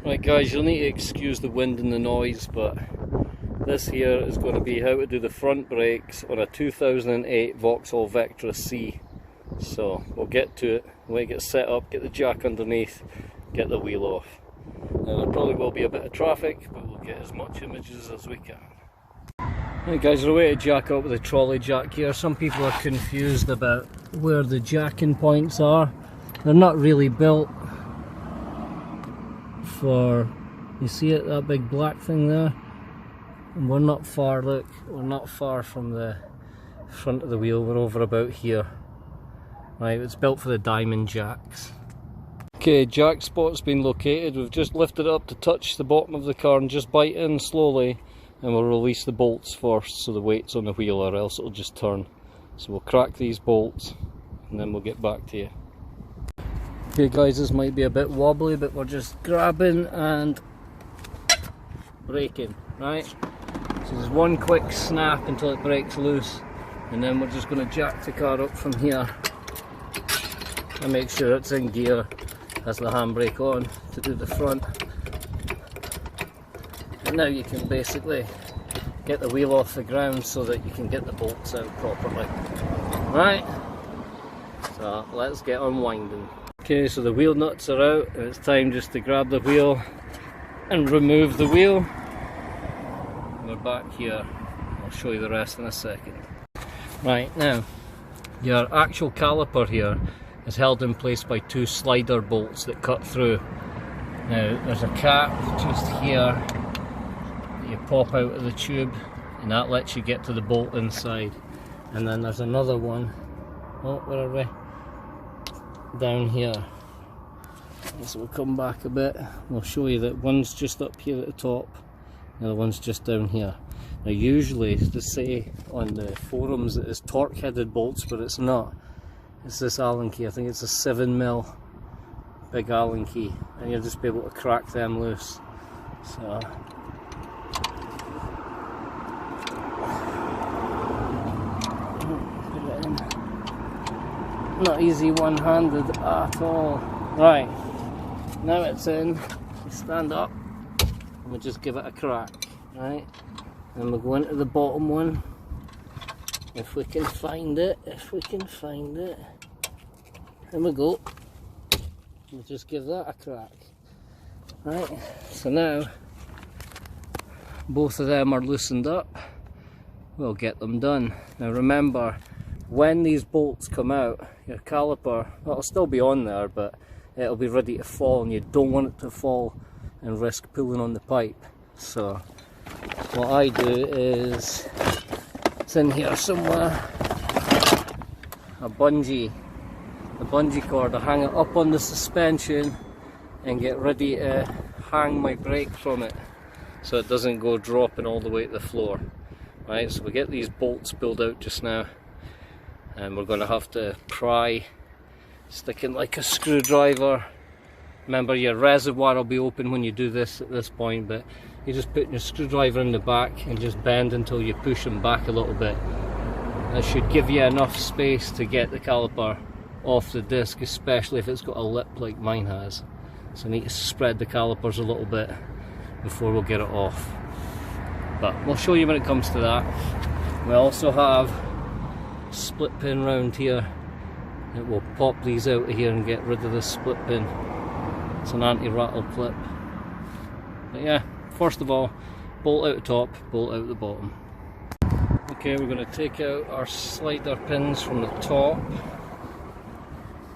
Right guys, you'll need to excuse the wind and the noise, but this here is going to be how to do the front brakes on a 2008 Vauxhall Vectra C. So we'll get to it, when it gets set up, get the jack underneath, get the wheel off. Now there probably will be a bit of traffic, but we'll get as much images as we can. Right guys, we're way to jack up with the trolley jack here. Some people are confused about where the jacking points are. They're not really built for, you see it, that big black thing there? And we're not far, look, we're not far from the front of the wheel, we're over about here. Right, it's built for the diamond jacks. Okay, jack spot's been located. We've just lifted it up to touch the bottom of the car and just bite in slowly, and we'll release the bolts first so the weight's on the wheel, or else it'll just turn. So we'll crack these bolts and then we'll get back to you. Okay guys, this might be a bit wobbly, but we're just grabbing and braking, right? So there's one quick snap until it breaks loose, and then we're just going to jack the car up from here and make sure it's in gear. Has the handbrake on to do the front. And now you can basically get the wheel off the ground so that you can get the bolts out properly. Right? So let's get unwinding. Okay, so the wheel nuts are out, and it's time just to grab the wheel and remove the wheel. We're back here. I'll show you the rest in a second. Right, now, your actual caliper here is held in place by two slider bolts that cut through. Now, there's a cap just here that you pop out of the tube, and that lets you get to the bolt inside. And then there's another one, oh, where are we? Down here. So we'll come back a bit. We'll show you that one's just up here at the top, the other one's just down here. Now usually they say on the forums that it's torque headed bolts, but it's not. It's this Allen key. I think it's a 7mm big Allen key, and you'll just be able to crack them loose. So put it in. Not easy one-handed at all. Right, now it's in, we stand up and we just give it a crack, right? And we'll go into the bottom one, if we can find it, There we go. We'll just give that a crack. Right, so now both of them are loosened up, we'll get them done. Now remember, when these bolts come out, your caliper, well, it'll still be on there, but it'll be ready to fall, and you don't want it to fall and risk pulling on the pipe. So what I do is, it's in here somewhere, a bungee cord. I hang it up on the suspension and get ready to hang my brake from it so it doesn't go dropping all the way to the floor. Right, so we get these bolts pulled out just now, and we're going to have to pry, stick in like a screwdriver. Remember, your reservoir will be open when you do this at this point, but you just put your screwdriver in the back and just bend until you push them back a little bit. That should give you enough space to get the caliper off the disc, especially if it's got a lip like mine has. So I need to spread the calipers a little bit before we'll get it off. But we'll show you when it comes to that. We also have a split pin round here that will pop these out of here and get rid of this split pin. It's an anti-rattle clip. But yeah, first of all, bolt out the top, bolt out the bottom. Okay, we're going to take out our slider pins from the top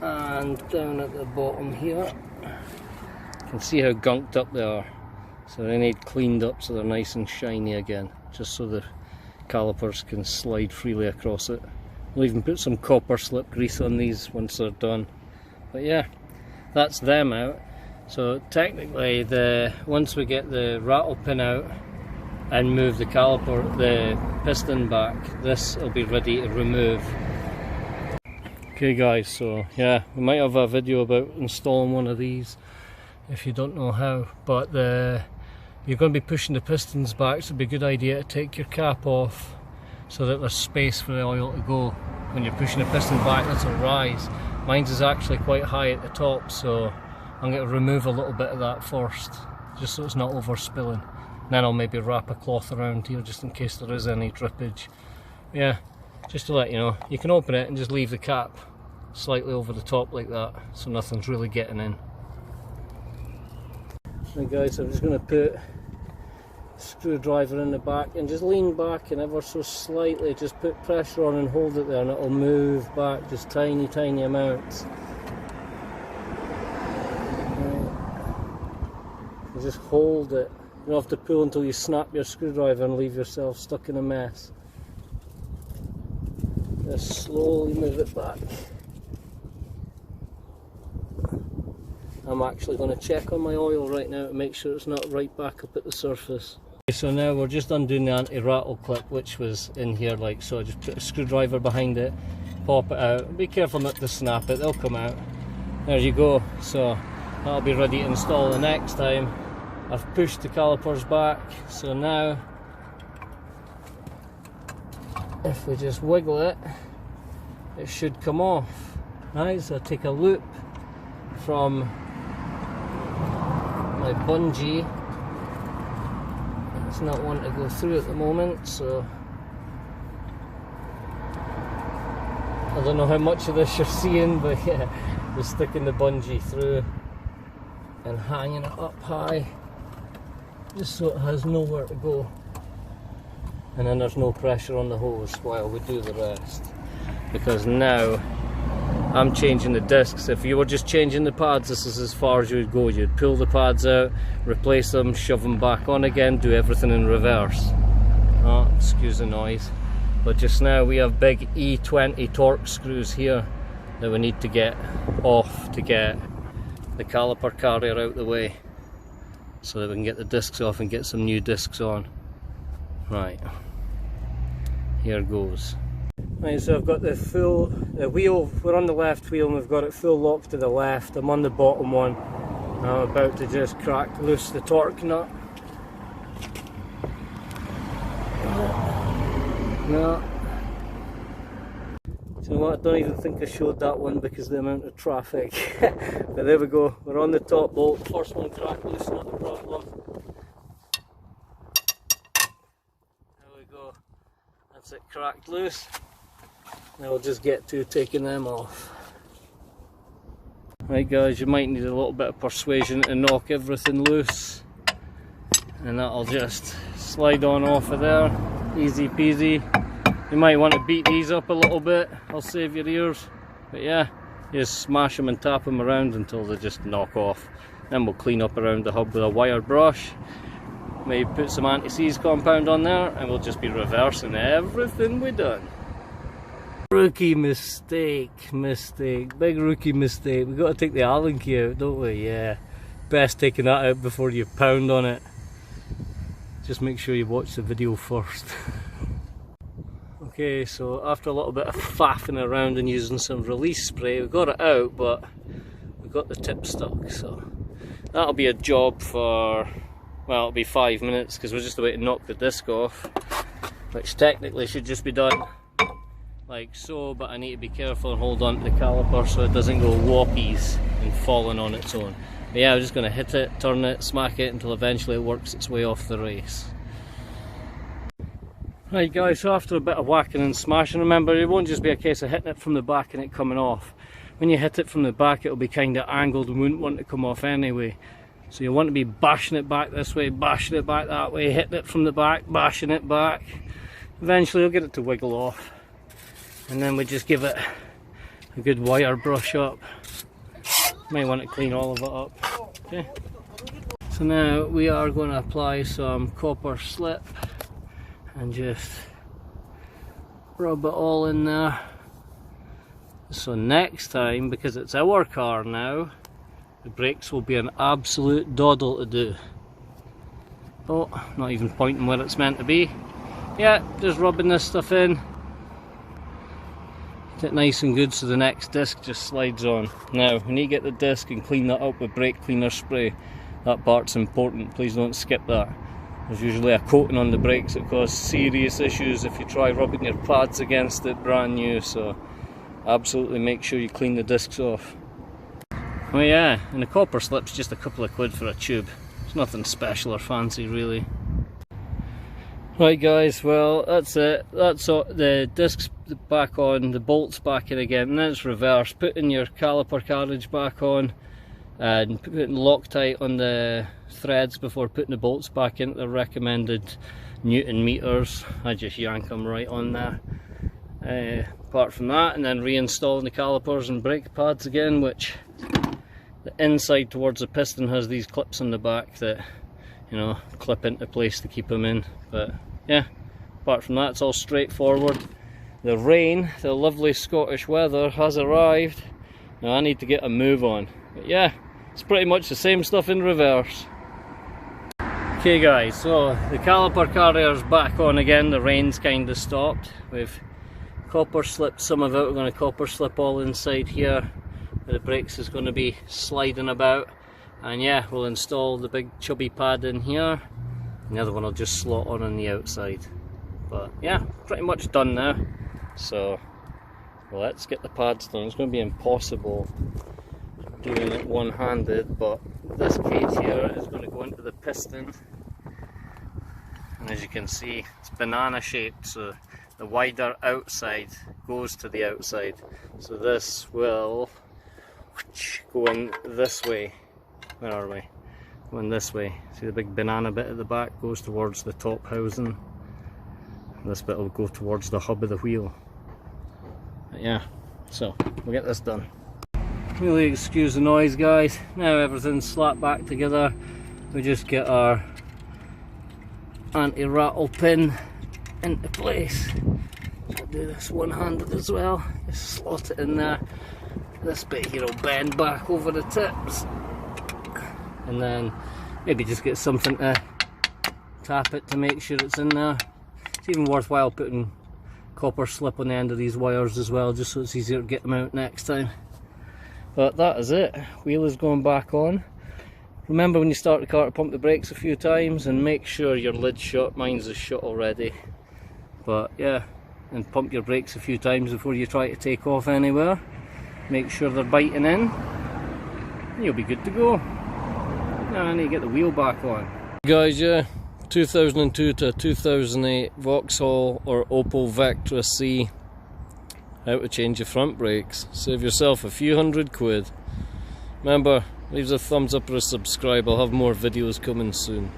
and down at the bottom here. You can see how gunked up they are, so they need cleaned up so they're nice and shiny again, just so the calipers can slide freely across it. We'll even put some copper slip grease on these once they're done. But yeah, that's them out. So technically, once we get the rattle pin out and move the piston back, this will be ready to remove. Okay guys, so yeah, we might have a video about installing one of these if you don't know how, but you're going to be pushing the pistons back, so it'd be a good idea to take your cap off so that there's space for the oil to go. When you're pushing the piston back, that's a rise. Mine's is actually quite high at the top, so I'm going to remove a little bit of that first, just so it's not over spilling. Then I'll maybe wrap a cloth around here just in case there is any drippage. Yeah, just to let you know, you can open it and just leave the cap slightly over the top like that, so nothing's really getting in. Right guys, I'm just going to put a screwdriver in the back and just lean back and ever so slightly, just put pressure on and hold it there and it'll move back just tiny amounts. You just hold it. You don't have to pull until you snap your screwdriver and leave yourself stuck in a mess. Just slowly move it back. I'm actually going to check on my oil right now to make sure it's not right back up at the surface. Okay, so now we're just undoing the anti-rattle clip which was in here like so. I just put a screwdriver behind it, pop it out. Be careful not to snap it, they'll come out. There you go, so that'll be ready to install the next time. I've pushed the calipers back, so now if we just wiggle it, it should come off. Right, so I take a loop from my bungee. It's not wanting to go through at the moment, so I don't know how much of this you're seeing, but yeah, we're sticking the bungee through and hanging it up high, just so it has nowhere to go, and then there's no pressure on the hose while we do the rest. Because now I'm changing the discs. If you were just changing the pads, this is as far as you would go. You'd pull the pads out, replace them, shove them back on again, do everything in reverse. Oh, excuse the noise. But just now we have big E20 torque screws here that we need to get off to get the caliper carrier out the way, so that we can get the discs off and get some new discs on. Right, here goes. Right, so I've got the full wheel, we're on the left wheel and we've got it full locked to the left. I'm on the bottom one. I'm about to just crack loose the torque nut. No. So what, I don't even think I showed that one because of the amount of traffic. But there we go, we're on the top bolt. First one cracked loose, not a problem. There we go. That's it cracked loose. Now we'll just get to taking them off. Right guys, you might need a little bit of persuasion to knock everything loose. And that'll just slide on off of there. Easy peasy. You might want to beat these up a little bit, I'll save your ears. But yeah, you just smash them and tap them around until they just knock off. Then we'll clean up around the hub with a wire brush. Maybe put some anti-seize compound on there and we'll just be reversing everything we've done. Rookie mistake, big rookie mistake. We've got to take the Allen key out, don't we? Yeah, best taking that out before you pound on it. Just make sure you watch the video first. Okay, so after a little bit of faffing around and using some release spray, we got it out, but we got the tip stuck, so that'll be a job for, well, it'll be 5 minutes because we're just about to knock the disc off, which technically should just be done like so, but I need to be careful and hold on to the caliper so it doesn't go whoppies and falling on its own. But yeah, I'm just going to hit it, turn it, smack it until eventually it works its way off the race. Right guys, so after a bit of whacking and smashing, remember it won't just be a case of hitting it from the back and it coming off. When you hit it from the back it'll be kind of angled and wouldn't want to come off anyway. So you want to be bashing it back this way, bashing it back that way, hitting it from the back, bashing it back. Eventually you'll get it to wiggle off. And then we just give it a good wire brush up. Might want to clean all of it up. Okay. So now we are going to apply some copper slip and just rub it all in there. So next time, because it's our car now, the brakes will be an absolute doddle to do. Oh, not even pointing where it's meant to be. Yeah, just rubbing this stuff in. Get it nice and good so the next disc just slides on. Now, when you get the disc and clean that up with brake cleaner spray, that part's important, please don't skip that. There's usually a coating on the brakes that causes serious issues if you try rubbing your pads against it brand new, so absolutely make sure you clean the discs off. Oh yeah, and the copper slip's just a couple of quid for a tube. It's nothing special or fancy really. Right guys, well that's it. That's all, the discs back on, the bolts back in again, and then it's reverse. Putting your caliper carriage back on and putting Loctite on the threads before putting the bolts back into the recommended Newton meters. I just yank them right on there. Apart from that, and then reinstalling the calipers and brake pads again, which the inside towards the piston has these clips on the back that, you know, clip into place to keep them in. But yeah, apart from that, it's all straightforward. The rain, the lovely Scottish weather, has arrived. Now I need to get a move on. But yeah, it's pretty much the same stuff in reverse. Okay guys, so the caliper carrier's back on again. The rain's kind of stopped. We've copper slipped some of it. We're going to copper slip all inside here. The brakes is going to be sliding about, and yeah, we'll install the big chubby pad in here, and the other one will just slot on the outside. But yeah, pretty much done now. So well, let's get the pads done. It's going to be impossible doing it one-handed, but this cage here is going to go into the piston, and as you can see, it's banana shaped, so the wider outside goes to the outside. So this will go in this way. Where are we? Going this way. See the big banana bit at the back goes towards the top housing. This bit will go towards the hub of the wheel. But yeah, so we'll get this done. Really excuse the noise guys. Now everything's slapped back together. We just get our anti-rattle pin into place. I'll do this one-handed as well. Just slot it in there. This bit here will bend back over the tips, and then maybe just get something to tap it to make sure it's in there. It's even worthwhile putting copper slip on the end of these wires as well, just so it's easier to get them out next time. But that is it. Wheel is going back on. Remember when you start the car to pump the brakes a few times and make sure your lid's shut. Mine's is shut already. But yeah, and pump your brakes a few times before you try to take off anywhere. Make sure they're biting in, and you'll be good to go. Now I need to get the wheel back on. Guys, yeah, 2002 to 2008 Vauxhall or Opel Vectra C. How to change your front brakes. Save yourself a few £100. Remember, leave a thumbs up or a subscribe. I'll have more videos coming soon.